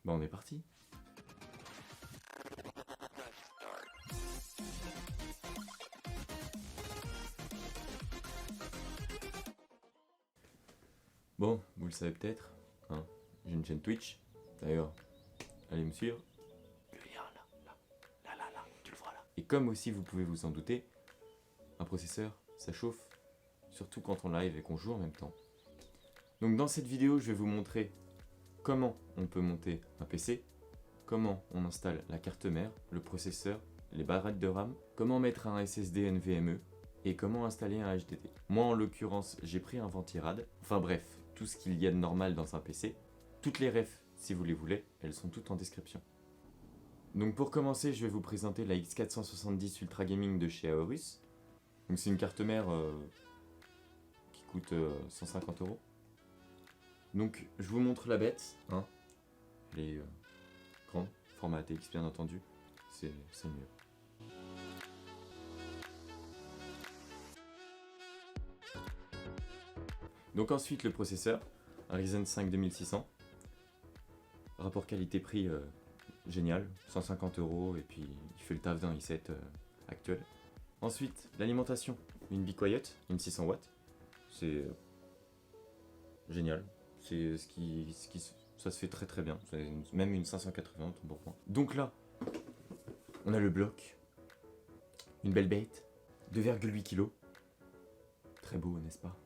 Bah on est parti. Bon, vous le savez peut-être, hein, j'ai une chaîne Twitch. D'ailleurs, allez me suivre. Le lien là, tu le vois là. Et comme aussi vous pouvez vous en douter, un processeur, ça chauffe, surtout quand on live et qu'on joue en même temps. Donc dans cette vidéo, je vais vous montrer comment on peut monter un PC, comment on installe la carte mère, le processeur, les barrettes de RAM, comment mettre un SSD NVMe et comment installer un HDD. Moi en l'occurrence, j'ai pris un Ventirad, enfin bref, tout ce qu'il y a de normal dans un PC. Toutes les refs, si vous les voulez, elles sont toutes en description. Donc pour commencer, je vais vous présenter la X470 Ultra Gaming de chez Aorus. Donc c'est une carte mère qui coûte 150 €. Donc je vous montre la bête, hein. Elle est grande, format ATX bien entendu, c'est mieux. Donc ensuite le processeur, un Ryzen 5 2600. Rapport qualité-prix génial, 150 € et puis il fait le taf d'un i7 actuel. Ensuite l'alimentation, une Be Quiet, une 600 watts. C'est génial. C'est ça se fait très très bien. Même une 580 ton bon point. Donc là, on a le bloc, une belle bête, 2,8 kg. Très beau, n'est-ce pas?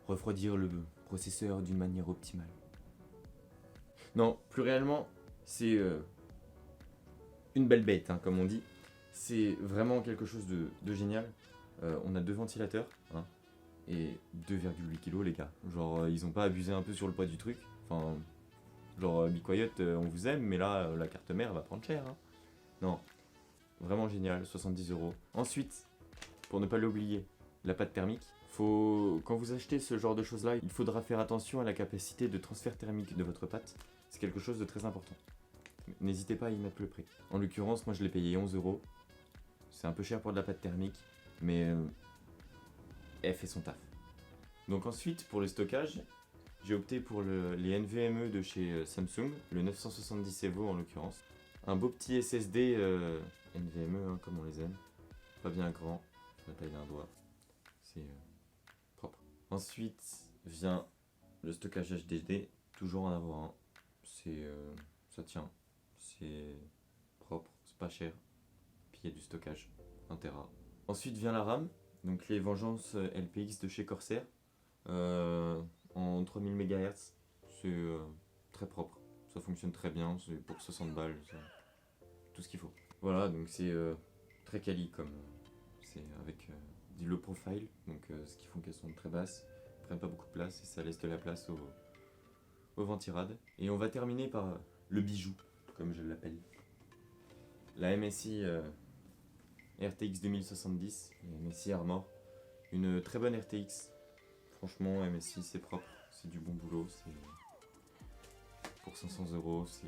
Refroidir le processeur d'une manière optimale. Non, plus réellement, c'est une belle bête, hein, comme on dit. C'est vraiment quelque chose de génial. On a deux ventilateurs, hein, et 2,8 kg les gars. Genre ils ont pas abusé un peu sur le poids du truc. Enfin, genre Be Quiet, on vous aime, mais là la carte mère va prendre cher. Hein. Non, vraiment génial, 70 €. Ensuite, pour ne pas l'oublier, la pâte thermique. Quand vous achetez ce genre de choses là, il faudra faire attention à la capacité de transfert thermique de votre pâte. C'est quelque chose de très important. N'hésitez pas à y mettre le prix. En l'occurrence, moi je l'ai payé 11 €. C'est un peu cher pour de la pâte thermique, mais elle fait son taf. Donc ensuite, pour le stockage, j'ai opté pour les NVMe de chez Samsung, le 970 EVO en l'occurrence. Un beau petit SSD NVMe, hein, comme on les aime. Pas bien grand, la taille d'un doigt. C'est propre. Ensuite vient le stockage HDD, toujours en avoir un. Ça tient, c'est propre, c'est pas cher. Puis il y a du stockage, 1 Tera. Ensuite vient la RAM, donc les Vengeance LPX de chez Corsair, en 3000 MHz. C'est très propre, ça fonctionne très bien, c'est pour 60 balles, tout ce qu'il faut. Voilà, donc c'est très quali comme c'est avec du low profile, donc ce qui font qu'elles sont très basses, prennent pas beaucoup de place et ça laisse de la place au Ventirad. Et on va terminer par le bijou, comme je l'appelle. La MSI RTX 2070, la MSI Armor. Une très bonne RTX. Franchement, MSI c'est propre, c'est du bon boulot. Pour 500 €, c'est...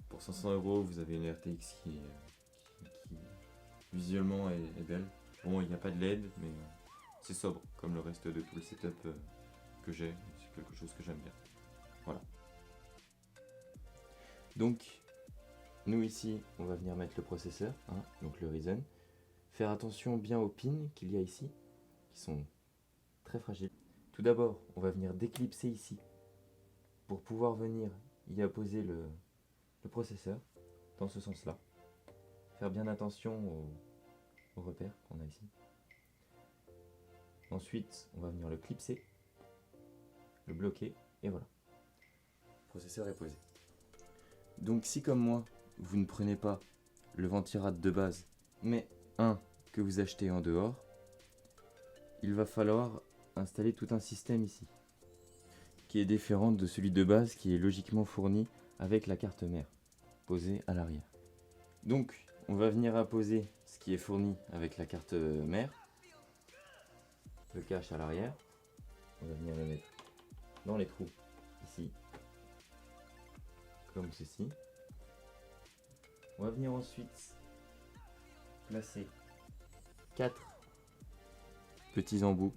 Pour 500 €, vous avez une RTX qui visuellement est belle. Bon, il n'y a pas de LED, mais c'est sobre, comme le reste de tout le setup que j'ai. C'est quelque chose que j'aime bien. Voilà. Donc, nous ici, on va venir mettre le processeur, hein, donc le Ryzen. Faire attention bien aux pins qu'il y a ici, qui sont très fragiles. Tout d'abord, on va venir déclipser ici, pour pouvoir venir y apposer le processeur, dans ce sens-là. Faire bien attention aux repères qu'on a ici. Ensuite, on va venir le clipser, le bloquer, et voilà. Le processeur est posé. Donc si comme moi, vous ne prenez pas le Ventirad de base, mais un que vous achetez en dehors, il va falloir installer tout un système ici, qui est différent de celui de base qui est logiquement fourni avec la carte mère, posée à l'arrière. Donc on va venir apposer ce qui est fourni avec la carte mère, le cache à l'arrière, on va venir le mettre dans les trous ici, comme ceci. On va venir ensuite placer 4 petits embouts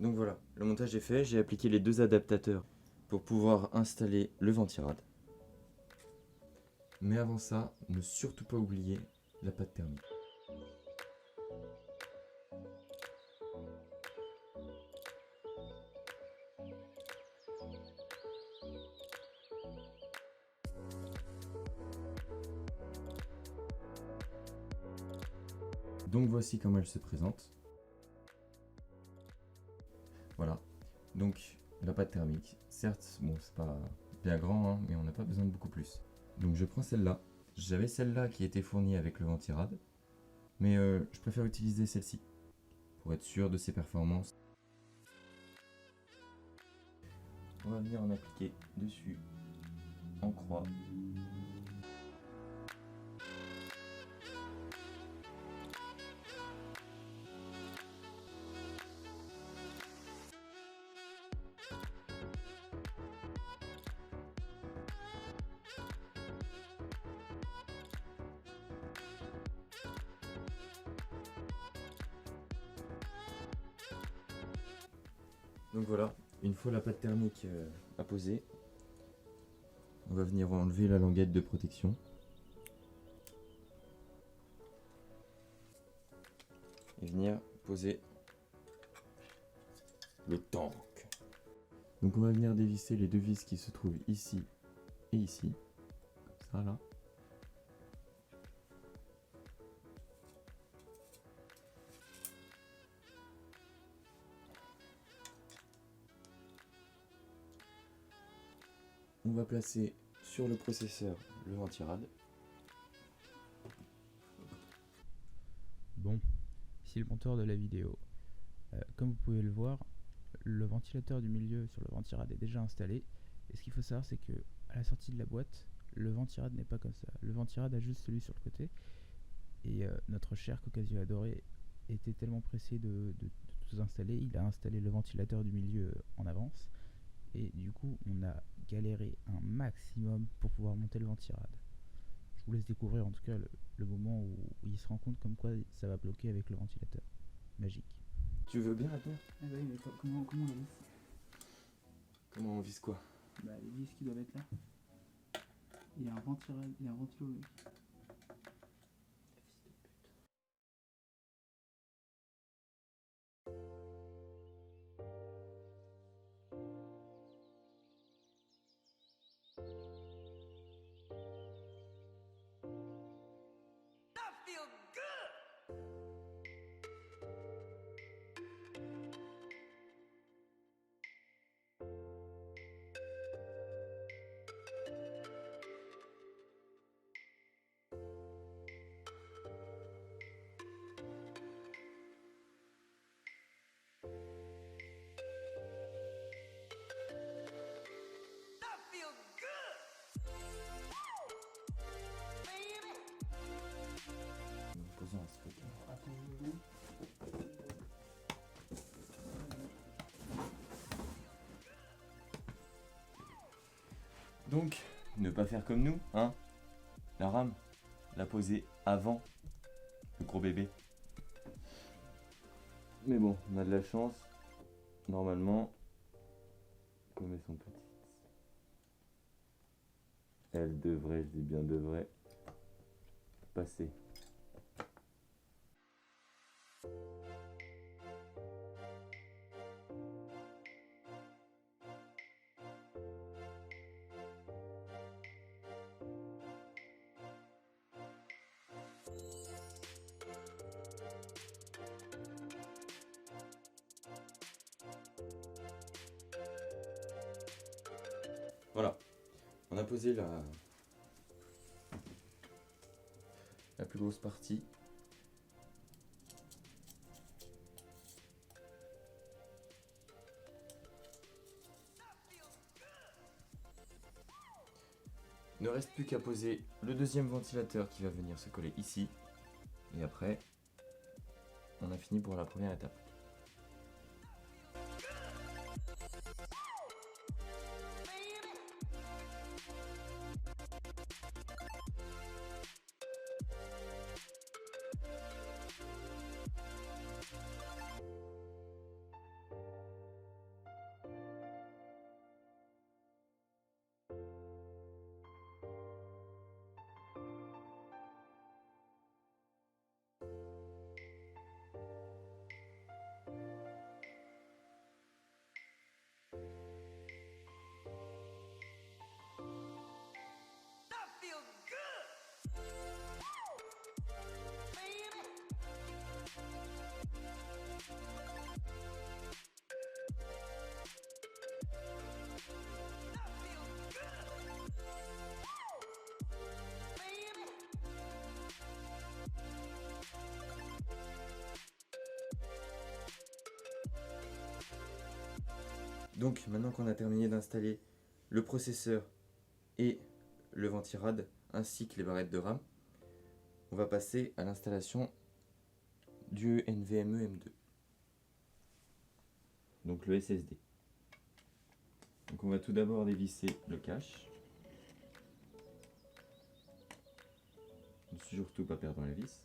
Donc voilà, le montage est fait, j'ai appliqué les 2 adaptateurs pour pouvoir installer le ventirad. Mais avant ça, ne surtout pas oublier la pâte thermique. Donc voici comment elle se présente. Voilà, donc la pâte thermique, certes, bon c'est pas bien grand, hein, mais on n'a pas besoin de beaucoup plus. Donc je prends celle-là, j'avais celle-là qui était fournie avec le ventirad, mais je préfère utiliser celle-ci, pour être sûr de ses performances. On va venir en appliquer dessus, en croix. Donc voilà, une fois la pâte thermique apposée, on va venir enlever la languette de protection. Et venir poser le tank. Donc on va venir dévisser les 2 vis qui se trouvent ici et ici. Comme ça là. On va placer sur le processeur le ventirad. Bon, ici le monteur de la vidéo. Comme vous pouvez le voir, le ventilateur du milieu sur le ventirad est déjà installé. Et ce qu'il faut savoir, c'est que à la sortie de la boîte, le ventirad n'est pas comme ça. Le ventirad a juste celui sur le côté. Et notre cher Caucasio adoré était tellement pressé de tout installer, il a installé le ventilateur du milieu en avance. Et du coup, on a galéré un maximum pour pouvoir monter le ventirad. Je vous laisse découvrir en tout cas le moment où il se rend compte comme quoi ça va bloquer avec le ventilateur. Magique. Tu veux bien la tenir? Ah bah oui, mais comment on la visse? Comment on vise quoi? Bah les vis qui doivent être là. Il y a un ventirad, il y a un ventilo. Oui. Posons un truc. Donc, ne pas faire comme nous, hein. La rame, la poser avant le gros bébé. Mais bon, on a de la chance. Normalement, comme elles sont petites, elles devraient, je dis bien devraient, passer. Voilà, on a posé la plus grosse partie. Il ne reste plus qu'à poser le deuxième ventilateur qui va venir se coller ici. Et après, on a fini pour la première étape. Donc maintenant qu'on a terminé d'installer le processeur et le ventirad ainsi que les barrettes de RAM, on va passer à l'installation du NVMe M2. Donc le SSD. Donc on va tout d'abord dévisser le cache. Surtout pas perdre la vis.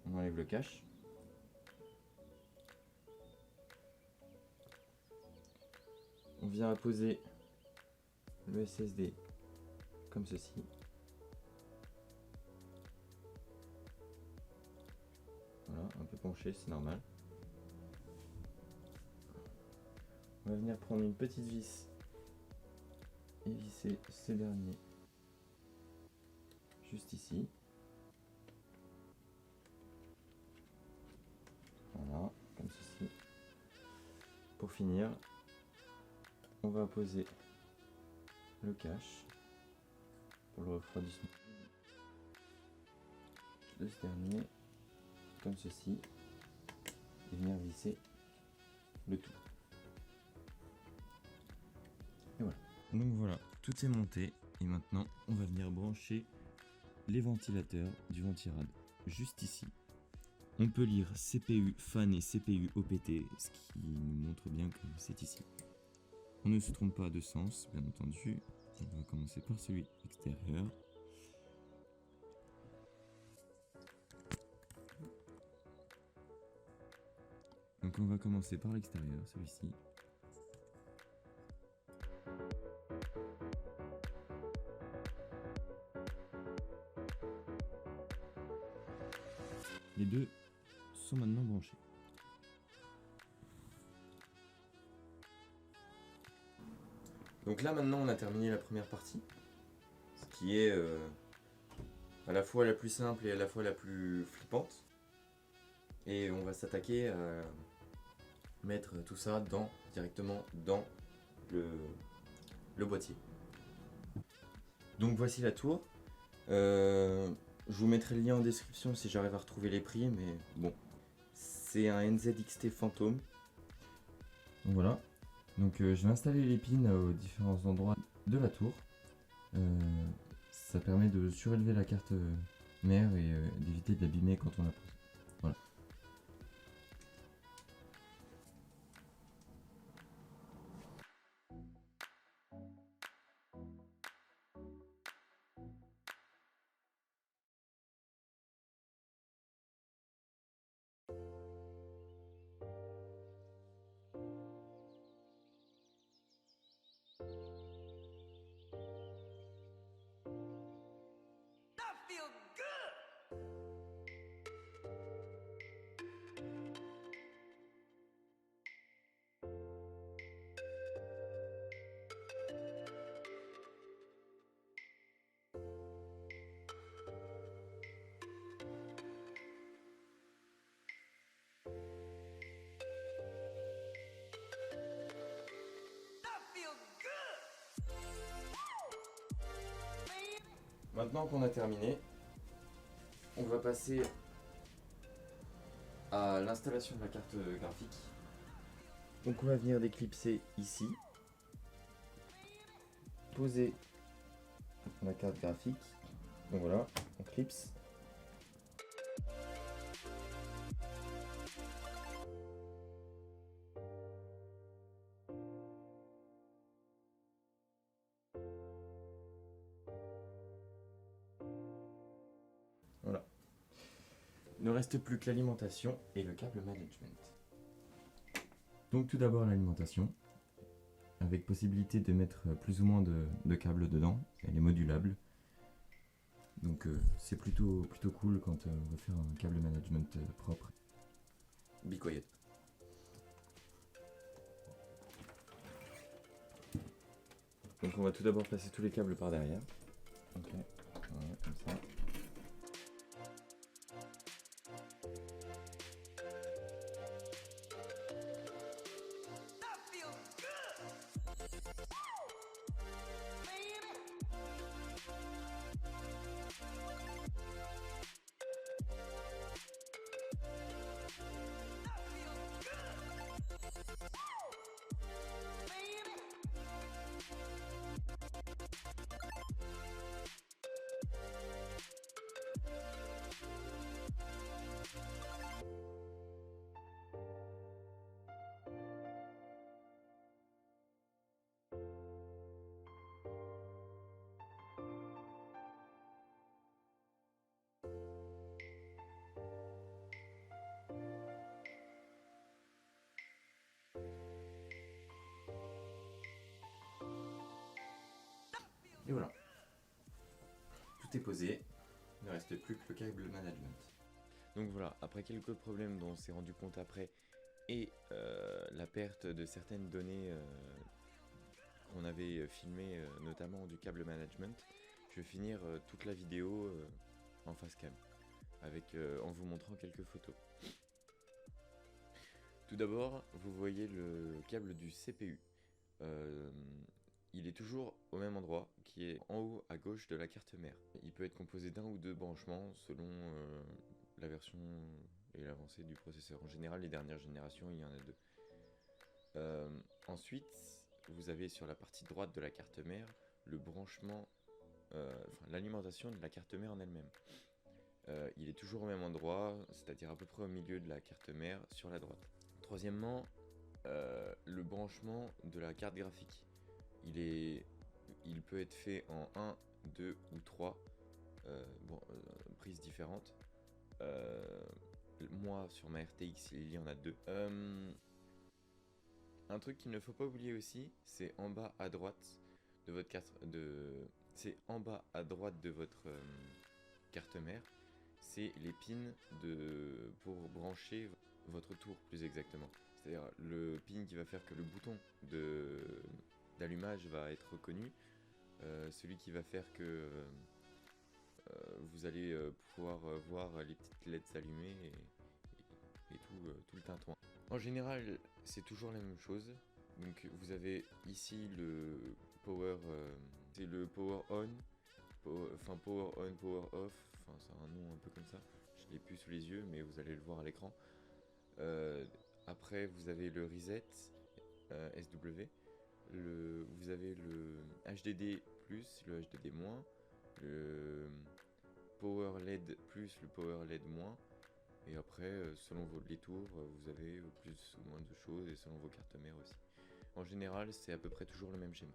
On enlève le cache. On vient à poser le SSD comme ceci. Voilà, un peu penché, c'est normal. On va venir prendre une petite vis et visser ces derniers juste ici. Voilà, comme ceci. Pour finir, on va poser le cache pour le refroidissement de ce dernier, comme ceci, et venir visser le tout. Et voilà. Donc voilà, tout est monté et maintenant on va venir brancher les ventilateurs du ventirad juste ici. On peut lire CPU fan et CPU OPT, ce qui nous montre bien que c'est ici. On ne se trompe pas de sens, bien entendu. On va commencer par celui extérieur. Donc on va commencer par l'extérieur, celui-ci. Les deux sont maintenant branchés. Donc là maintenant on a terminé la première partie, ce qui est à la fois la plus simple et à la fois la plus flippante. Et on va s'attaquer à mettre tout ça directement dans le boîtier. Donc voici la tour. Je vous mettrai le lien en description si j'arrive à retrouver les prix, mais bon, c'est un NZXT Phantom. Donc voilà. Donc je vais installer les pins aux différents endroits de la tour. Ça permet de surélever la carte mère et d'éviter de l'abîmer quand on la pose. Voilà. Maintenant qu'on a terminé, on va passer à l'installation de la carte graphique. Donc on va venir déclipser ici, poser la carte graphique. Donc voilà, on clipse. Voilà. Il ne reste plus que l'alimentation et le câble management. Donc tout d'abord l'alimentation, avec possibilité de mettre plus ou moins de câbles dedans. Elle est modulable. Donc c'est plutôt cool quand on veut faire un câble management propre. Be quiet. Donc on va tout d'abord placer tous les câbles par derrière. Ok, voilà, comme ça. Et voilà. Tout est posé. Il ne reste plus que le câble management. Donc voilà, après quelques problèmes dont on s'est rendu compte après, et la perte de certaines données qu'on avait filmées, notamment du câble management, je vais finir toute la vidéo en face cam, en vous montrant quelques photos. Tout d'abord, vous voyez le câble du CPU. Il est toujours au même endroit, qui est en haut à gauche de la carte mère. Il peut être composé d'un ou deux branchements selon la version et l'avancée du processeur. En général, les dernières générations, il y en a deux. Ensuite, vous avez sur la partie droite de la carte mère le branchement, l'alimentation de la carte mère en elle-même. Il est toujours au même endroit, c'est-à-dire à peu près au milieu de la carte mère sur la droite. Troisièmement, le branchement de la carte graphique. Il peut être fait en 1, 2 ou 3 prises différentes. Moi, sur ma RTX, il y en a 2. Un truc qu'il ne faut pas oublier aussi, c'est en bas à droite de votre carte mère, c'est les pins pour brancher votre tour plus exactement. C'est-à-dire le pin qui va faire que le bouton d'allumage va être reconnu, celui qui va faire que vous allez pouvoir voir les petites LED s'allumer et tout le tintouin. En général, c'est toujours la même chose. Donc vous avez ici le power, c'est le power on, power on, power off, c'est un nom un peu comme ça. Je l'ai plus sous les yeux, mais vous allez le voir à l'écran. Après, vous avez le reset SW. Vous avez le HDD+, le HDD-, le Power LED+, le Power LED-. Et après, selon les tours, vous avez plus ou moins de choses, et selon vos cartes mères aussi. En général, c'est à peu près toujours le même schéma.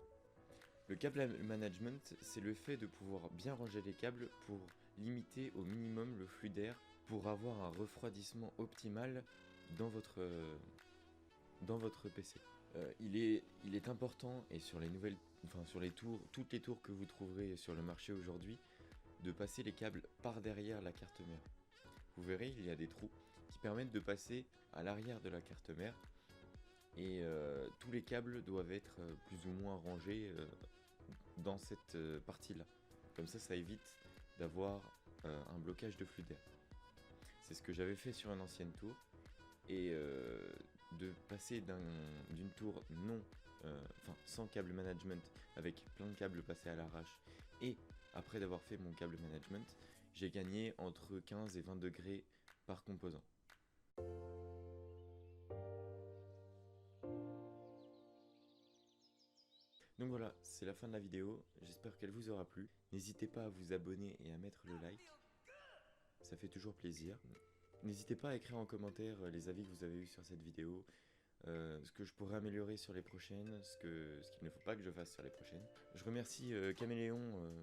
Le câble management, c'est le fait de pouvoir bien ranger les câbles pour limiter au minimum le flux d'air, pour avoir un refroidissement optimal dans votre PC. Il est important, et sur sur les tours, toutes les tours que vous trouverez sur le marché aujourd'hui, de passer les câbles par derrière la carte mère. Vous verrez, il y a des trous qui permettent de passer à l'arrière de la carte mère, et tous les câbles doivent être plus ou moins rangés dans cette partie-là. Comme ça évite d'avoir un blocage de flux d'air. C'est ce que j'avais fait sur une ancienne tour, et de passer d'une tour sans câble management, avec plein de câbles passés à l'arrache, et après d'avoir fait mon câble management, j'ai gagné entre 15 et 20 degrés par composant. Donc voilà, c'est la fin de la vidéo, j'espère qu'elle vous aura plu. N'hésitez pas à vous abonner et à mettre le like, ça fait toujours plaisir. N'hésitez pas à écrire en commentaire les avis que vous avez eus sur cette vidéo, ce que je pourrais améliorer sur les prochaines, ce qu'il ne faut pas que je fasse sur les prochaines. Je remercie Caméléon,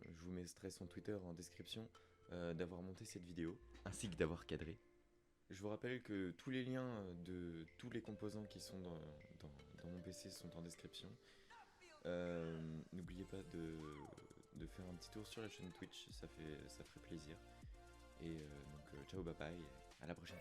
je vous mettrai son Twitter en description, d'avoir monté cette vidéo, ainsi que d'avoir cadré. Je vous rappelle que tous les liens de tous les composants qui sont dans mon PC sont en description. N'oubliez pas de faire un petit tour sur la chaîne Twitch, ça ferait plaisir. Et donc ciao, bye bye, à la prochaine.